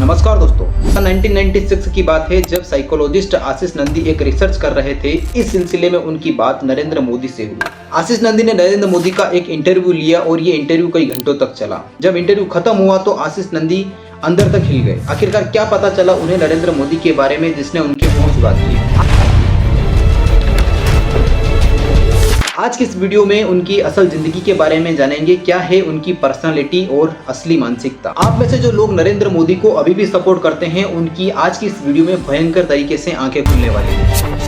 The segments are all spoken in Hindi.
नमस्कार दोस्तों, 1996 की बात है जब साइकोलॉजिस्ट आशीष नंदी एक रिसर्च कर रहे थे। इस सिलसिले में उनकी बात नरेंद्र मोदी से हुई। आशीष नंदी ने नरेंद्र मोदी का एक इंटरव्यू लिया और ये इंटरव्यू कई घंटों तक चला। जब इंटरव्यू खत्म हुआ तो आशीष नंदी अंदर तक हिल गए। आखिरकार क्या पता चला उन्हें नरेंद्र मोदी के बारे में जिसने उनके होश उड़ा दिए। आज की इस वीडियो में उनकी असल जिंदगी के बारे में जानेंगे। क्या है उनकी पर्सनालिटी और असली मानसिकता। आप में से जो लोग नरेंद्र मोदी को अभी भी सपोर्ट करते हैं उनकी आज की इस वीडियो में भयंकर तरीके से आंखें खुलने वाली हैं।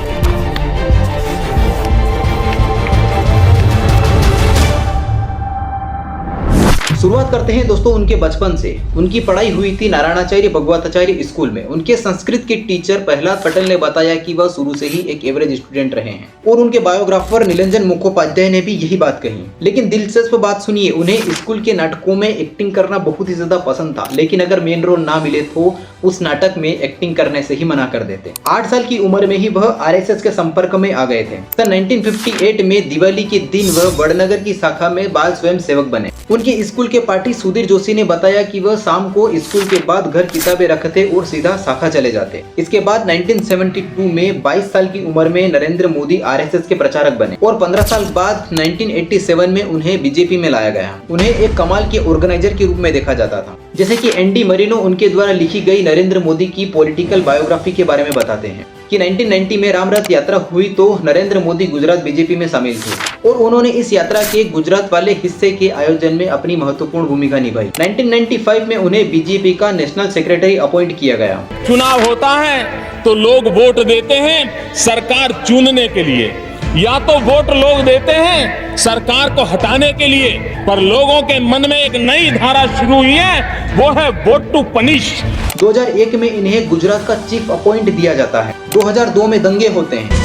शुरुआत करते हैं दोस्तों उनके बचपन से। उनकी पढ़ाई हुई थी नारायणाचार्य भगवताचार्य स्कूल में। उनके संस्कृत के टीचर प्रहलाद पटेल ने बताया कि वह शुरू से ही एक एवरेज स्टूडेंट रहे हैं और उनके बायोग्राफर नीलंजन मुखोपाध्याय ने भी यही बात कही। लेकिन दिलचस्प बात सुनिए, उन्हें स्कूल के नाटकों में एक्टिंग करना बहुत ही ज्यादा पसंद था, लेकिन अगर मेन रोल ना मिले तो उस नाटक में एक्टिंग करने से ही मना कर देते। 8 साल की उम्र में ही वह आरएसएस के संपर्क में आ गए थे। सन 1958 में दिवाली के दिन वह वडनगर की शाखा में बाल स्वयं सेवक बने। उनके स्कूल के पार्टी सुधीर जोशी ने बताया कि वह शाम को स्कूल के बाद घर किताबें रखते और सीधा शाखा चले जाते। इसके बाद 1972 में 22 साल की उम्र में नरेंद्र मोदी आरएसएस के प्रचारक बने और 15 साल बाद 1987 में उन्हें बीजेपी में लाया गया। उन्हें एक कमाल के ऑर्गेनाइजर के रूप में देखा जाता था। जैसे कि एंडी मरीनो उनके द्वारा लिखी गई नरेंद्र मोदी की पॉलिटिकल बायोग्राफी के बारे में बताते हैं कि 1990 में राम रथ यात्रा हुई तो नरेंद्र मोदी गुजरात बीजेपी में शामिल थे और उन्होंने इस यात्रा के गुजरात वाले हिस्से के आयोजन में अपनी महत्वपूर्ण भूमिका निभाई। 1995 में उन्हें बीजेपी का नेशनल सेक्रेटरी अपॉइंट किया गया। चुनाव होता है तो लोग वोट देते हैं सरकार चुनने के लिए, या तो वोट लोग देते हैं सरकार को हटाने के लिए, पर लोगों के मन में एक नई धारा शुरू हुई है, वो है वोट टू पनिश। 2001 में इन्हें गुजरात का चीफ अपॉइंट दिया जाता है। 2002 में दंगे होते हैं।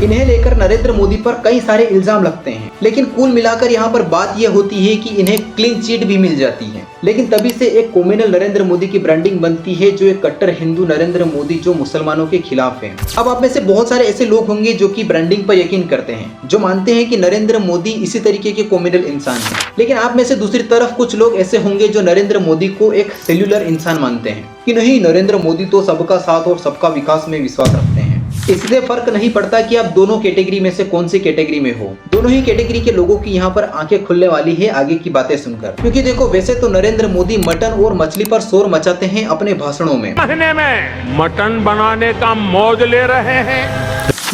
इन्हें लेकर नरेंद्र मोदी पर कई सारे इल्जाम लगते हैं, लेकिन कुल मिलाकर यहाँ पर बात यह होती है कि इन्हें क्लीन चिट भी मिल जाती है। लेकिन तभी से एक कॉम्युनल नरेंद्र मोदी की ब्रांडिंग बनती है, जो एक कट्टर हिंदू नरेंद्र मोदी जो मुसलमानों के खिलाफ है। अब आप में से बहुत सारे ऐसे लोग होंगे जो कि ब्रांडिंग पर यकीन करते हैं, जो मानते हैं कि नरेंद्र मोदी इसी तरीके के कॉम्युनल इंसान है। लेकिन आप में से दूसरी तरफ कुछ लोग ऐसे होंगे जो नरेंद्र मोदी को एक सेल्युलर इंसान मानते हैं कि नहीं, नरेंद्र मोदी तो सबका साथ और सबका विकास में विश्वास रखते हैं। इससे फर्क नहीं पड़ता कि आप दोनों कैटेगरी में से कौन सी कैटेगरी में हो। दोनों ही कैटेगरी के लोगों की यहाँ पर आंखें खुलने वाली है आगे की बातें सुनकर। क्योंकि देखो, वैसे तो नरेंद्र मोदी मटन और मछली पर शोर मचाते हैं अपने भाषणों में। महीने में मटन बनाने का मौज ले रहे हैं,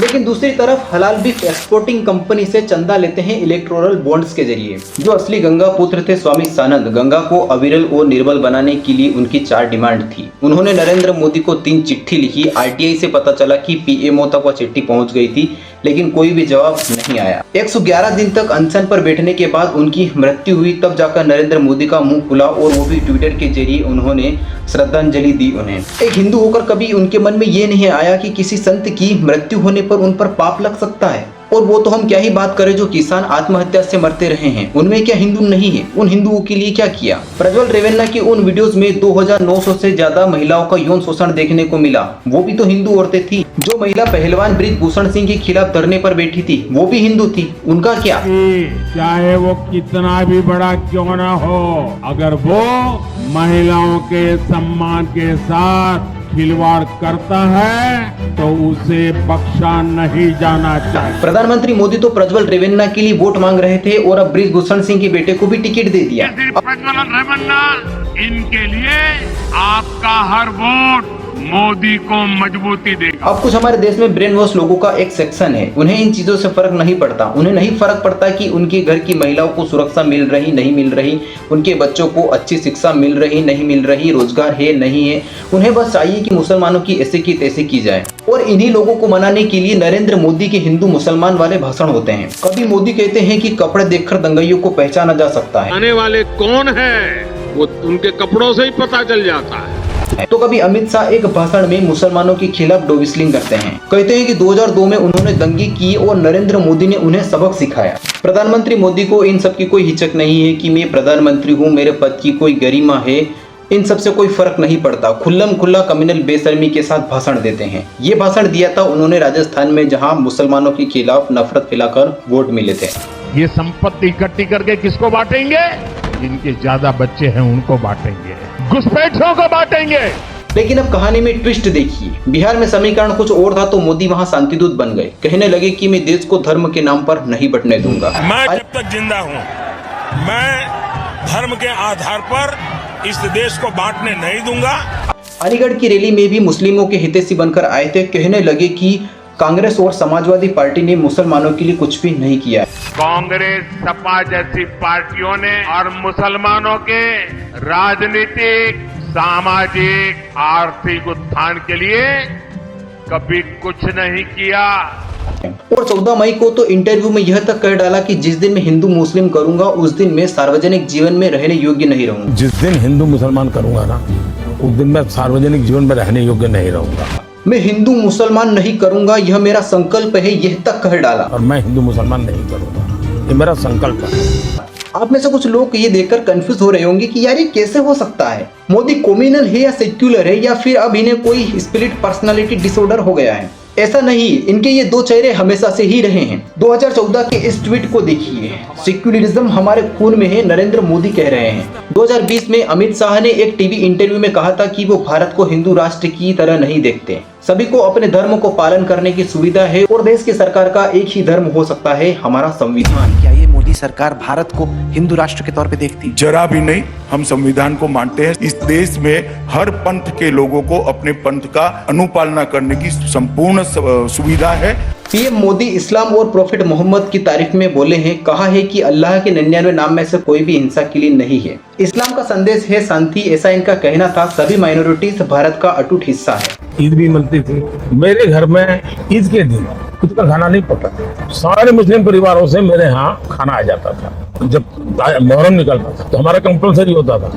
लेकिन दूसरी तरफ हलाल बीफ एक्सपोर्टिंग कंपनी से चंदा लेते हैं इलेक्टोरल बॉन्ड्स के जरिए। जो असली गंगा पुत्र थे स्वामी सानंद, गंगा को अविरल और निर्मल बनाने के लिए उनकी 4 डिमांड थी। उन्होंने नरेंद्र मोदी को 3 चिट्ठी लिखी। आरटीआई से पता चला कि पीएमओ तक वह चिट्ठी पहुंच गई थी, लेकिन कोई भी जवाब नहीं आया। 111 दिन तक अनशन पर बैठने के बाद उनकी मृत्यु हुई। तब जाकर नरेंद्र मोदी का मुंह खुला और वो भी ट्विटर के जरिए उन्होंने श्रद्धांजलि दी उन्हें। एक हिंदू होकर कभी उनके मन में ये नहीं आया कि किसी संत की मृत्यु होने पर उन पर पाप लग सकता है। और वो तो हम क्या ही बात करें जो किसान आत्महत्या से मरते रहे हैं, उनमें क्या हिंदू नहीं है? उन हिंदुओं के लिए क्या किया? प्रज्वल रेवन्ना की उन वीडियोस में 2900 से ज्यादा महिलाओं का यौन शोषण देखने को मिला। वो भी तो हिंदू औरतें थी। जो महिला पहलवान बृजभूषण सिंह के खिलाफ धरने पर बैठी थी वो भी हिंदू थी। उनका क्या? चाहे वो कितना भी बड़ा क्यों ना हो, अगर वो महिलाओं के सम्मान के साथ खिलवाड़ करता है तो उसे बख्शा नहीं जाना चाहिए। प्रधानमंत्री मोदी तो प्रज्वल रेवन्ना के लिए वोट मांग रहे थे और अब बृजभूषण सिंह के बेटे को भी टिकट दे दिया। प्रज्वल रेवन्ना, इनके लिए आपका हर वोट मोदी को मजबूती देगा। अब कुछ हमारे देश में ब्रेन वॉश लोगों का एक सेक्शन है। उन्हें इन चीजों से फर्क नहीं पड़ता। उन्हें नहीं फर्क पड़ता कि उनके घर की महिलाओं को सुरक्षा मिल रही नहीं मिल रही, उनके बच्चों को अच्छी शिक्षा मिल रही नहीं मिल रही, रोजगार है नहीं है। उन्हें बस चाहिए कि मुसलमानों की ऐसे की तैसे की जाए। और इन्हीं लोगों को मनाने के लिए नरेंद्र मोदी के हिंदू मुसलमान वाले भाषण होते हैं। कभी मोदी कहते हैं कि कपड़े देखकर दंगाइयों को पहचाना जा सकता है। आने वाले कौन है वो उनके कपड़ों से ही पता चल जाता है। तो कभी अमित शाह एक भाषण में मुसलमानों के खिलाफ डोविस्लिंग करते हैं। कहते हैं कि 2002 में उन्होंने दंगे किए और नरेंद्र मोदी ने उन्हें सबक सिखाया। प्रधानमंत्री मोदी को इन सब की कोई हिचक नहीं है कि मैं प्रधानमंत्री हूँ, मेरे पद की कोई गरिमा है। इन सब से कोई फर्क नहीं पड़ता। खुल्लम खुल्ला कम्युनल बेशर्मी के साथ भाषण देते हैं। ये भाषण दिया था उन्होंने राजस्थान में, जहां मुसलमानों के खिलाफ नफरत फैलाकर वोट मिले थे। ये संपत्ति इकट्ठी करके किसको बांटेंगे? जिनके ज्यादा बच्चे हैं उनको बांटेंगे, घुसपैठियों को बांटेंगे। लेकिन अब कहानी में ट्विस्ट देखिए। बिहार में समीकरण कुछ और था तो मोदी वहां शांतिदूत बन गए। कहने लगे कि मैं देश को धर्म के नाम पर नहीं बंटने दूंगा। मैं जब तक जिंदा हूं, मैं धर्म के आधार पर इस देश को बांटने नहीं दूंगा। अलीगढ़ की रैली में भी मुस्लिमों के हितैषी बनकर आए थे। कहने लगे कि कांग्रेस और समाजवादी पार्टी ने मुसलमानों के लिए कुछ भी नहीं किया है। कांग्रेस, सपा जैसी पार्टियों ने और मुसलमानों के राजनीतिक, सामाजिक, आर्थिक उत्थान के लिए कभी कुछ नहीं किया। और 14 मई को तो इंटरव्यू में यह तक कह डाला कि जिस दिन मैं हिंदू मुस्लिम करूंगा उस दिन मैं सार्वजनिक जीवन में रहने योग्य नहीं रहूंगा। जिस दिन हिंदू मुसलमान करूंगा ना, उस दिन मैं सार्वजनिक जीवन में रहने योग्य नहीं रहूंगा। मैं हिंदू मुसलमान नहीं करूंगा, यह मेरा संकल्प है, यह तक कह डाला। और मैं हिंदू मुसलमान नहीं करूंगा, ये मेरा संकल्प है। आप में से कुछ लोग ये देखकर कंफ्यूज हो रहे होंगे कि यार ये कैसे हो सकता है। मोदी कॉम्युनल है या सेक्युलर है, या फिर अब इन्हें कोई स्पिरिट पर्सनालिटी डिसऑर्डर हो गया है। ऐसा नहीं, इनके ये दो चेहरे हमेशा से ही रहे हैं। 2014 के इस ट्वीट को देखिए। सेक्युलरिज्म हमारे खून में है, नरेंद्र मोदी कह रहे हैं। 2020 में अमित शाह ने एक टीवी इंटरव्यू में कहा था कि वो भारत को हिंदू राष्ट्र की तरह नहीं देखते। सभी को अपने धर्म को पालन करने की सुविधा है और देश की सरकार का एक ही धर्म हो सकता है, हमारा संविधान। क्या ये मोदी सरकार भारत को हिंदू राष्ट्र के तौर पे देखती? जरा भी नहीं। हम संविधान को मानते हैं। इस देश में हर पंथ के लोगों को अपने पंथ का अनुपालना करने की संपूर्ण सुविधा है। पीएम मोदी इस्लाम और प्रोफेट मोहम्मद की तारीफ में बोले हैं। कहा है कि अल्लाह के 99 नाम में से कोई भी हिंसा के लिए नहीं है। इस्लाम का संदेश है शांति, ऐसा इनका कहना था। सभी माइनॉरिटीज भारत का अटूट हिस्सा है। ईद भी मिलती थी। मेरे घर में ईद के दिन खुद का खाना नहीं पकता। सारे मुस्लिम परिवारों से मेरे यहाँ खाना आ जाता था। जब मुहर्रम निकलता था तो हमारा कंपल्सरी होता था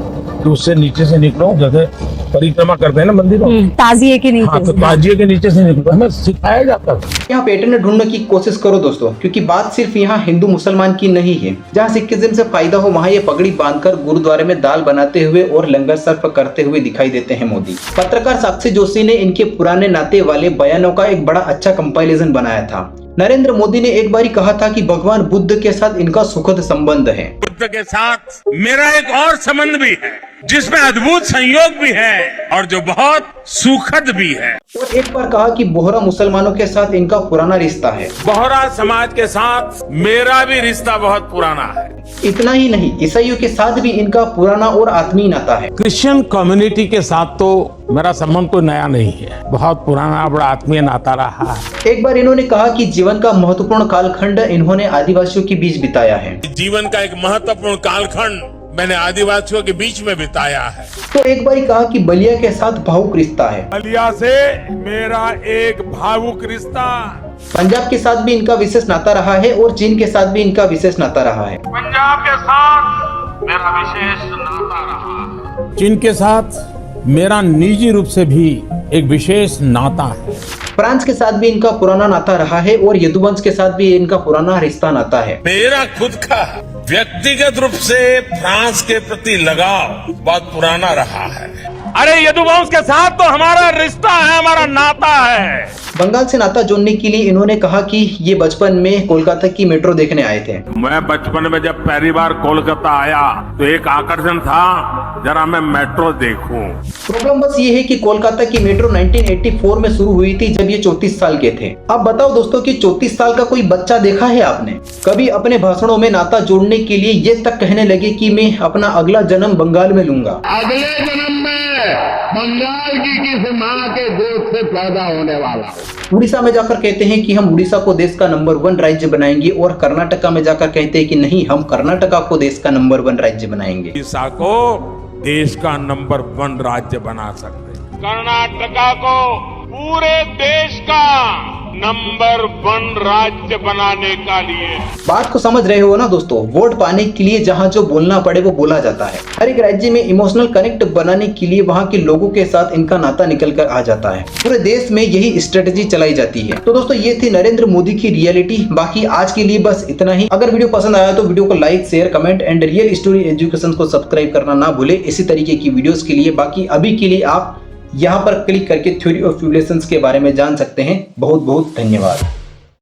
कि उससे नीचे से निकलो, जैसे परिक्रमा करते हैं ना मंदिरों, ताजिए के नीचे। हाँ, तो ताजिए के नीचे से निकलो, हमें सिखाया जाता था। यहाँ पैटर्न ढूंढने की कोशिश करो दोस्तों, क्योंकि बात सिर्फ यहाँ हिंदू मुसलमान की नहीं है। जहाँ सिखिज्म से फायदा हो वहाँ ये पगड़ी बांधकर गुरुद्वारे में दाल बनाते हुए और लंगर सर्व करते हुए दिखाई देते हैं मोदी। पत्रकार साक्षी जोशी ने इनके पुराने नाते वाले बयानों का एक बड़ा अच्छा कंपाइलेशन बनाया था। नरेंद्र मोदी ने एक बारी कहा था कि भगवान बुद्ध के साथ इनका सुखद संबंध है। बुद्ध के साथ मेरा एक और संबंध भी है, जिसमें अद्भुत संयोग भी है और जो बहुत सुखद भी है। और एक बार कहा कि बोहरा मुसलमानों के साथ इनका पुराना रिश्ता है। बोहरा समाज के साथ मेरा भी रिश्ता बहुत पुराना है। इतना ही नहीं, ईसाइयों के साथ भी इनका पुराना और आत्मीय नाता है। क्रिश्चियन कम्युनिटी के साथ तो मेरा संबंध तो नया नहीं है, बहुत पुराना बड़ा आत्मीय नाता रहा है। एक बार इन्होंने कहा कि जीवन का महत्वपूर्ण कालखंड इन्होंने आदिवासियों के बीच बिताया है। जीवन का एक महत्वपूर्ण कालखंड मैंने आदिवासियों के बीच में बिताया है। तो एक बार कहा कि बलिया के साथ भावुक रिश्ता है। बलिया से मेरा एक भावुक रिश्ता। पंजाब के साथ भी इनका विशेष नाता रहा है और चीन के साथ भी इनका विशेष नाता रहा है। पंजाब के साथ मेरा विशेष नाता रहा। चीन के साथ मेरा निजी रूप से भी एक विशेष नाता है। फ्रांस के साथ भी इनका पुराना नाता रहा है और यदुवंश के साथ भी इनका पुराना रिश्ता नाता है। मेरा खुद का व्यक्तिगत रूप से फ्रांस के प्रति लगाव बहुत पुराना रहा है। अरे यदुवंश के साथ तो हमारा रिश्ता है, हमारा नाता है। बंगाल से नाता जोड़ने के लिए इन्होंने कहा कि ये बचपन में कोलकाता की मेट्रो देखने आए थे। मैं बचपन में जब पहली बार कोलकाता आया तो एक आकर्षण था, जरा मैं मेट्रो देखूं। प्रॉब्लम बस ये है कि कोलकाता की मेट्रो 1984 में शुरू हुई थी जब ये 34 साल के थे। अब बताओ दोस्तों कि 34 साल का कोई बच्चा देखा है आपने? कभी अपने भाषणों में नाता जोड़ने के लिए ये तक कहने लगे कि मैं अपना अगला जन्म बंगाल में लूंगा। अगले जन्म में बंगाल की किसी माँ के गोद से पैदा होने वाला। उड़ीसा में जाकर कहते हैं कि हम उड़ीसा को देश का नंबर 1 राज्य बनाएंगे और कर्नाटका में जाकर कहते हैं कि नहीं, हम कर्नाटका को देश का नंबर 1 राज्य बनाएंगे। उड़ीसा को देश का नंबर 1 राज्य बना सकते हैं। कर्नाटका को पूरे देश का नंबर 1 राज्य बनाने का लिए। बात को समझ रहे हो ना दोस्तों? वोट पाने के लिए जहाँ जो बोलना पड़े वो बोला जाता है। हर एक राज्य में इमोशनल कनेक्ट बनाने के लिए वहाँ के लोगों के साथ इनका नाता निकल कर आ जाता है। पूरे देश में यही स्ट्रेटेजी चलाई जाती है। तो दोस्तों ये थी नरेंद्र मोदी की रियलिटी। बाकी आज के लिए बस इतना ही। अगर वीडियो पसंद आया तो वीडियो को like, share, comment and real story education को सब्सक्राइब करना ना भूले इसी तरीके की वीडियोस के लिए। बाकी अभी के लिए आप यहाँ पर क्लिक करके थ्योरी ऑफ रिलेशंस के बारे में जान सकते हैं। बहुत बहुत धन्यवाद।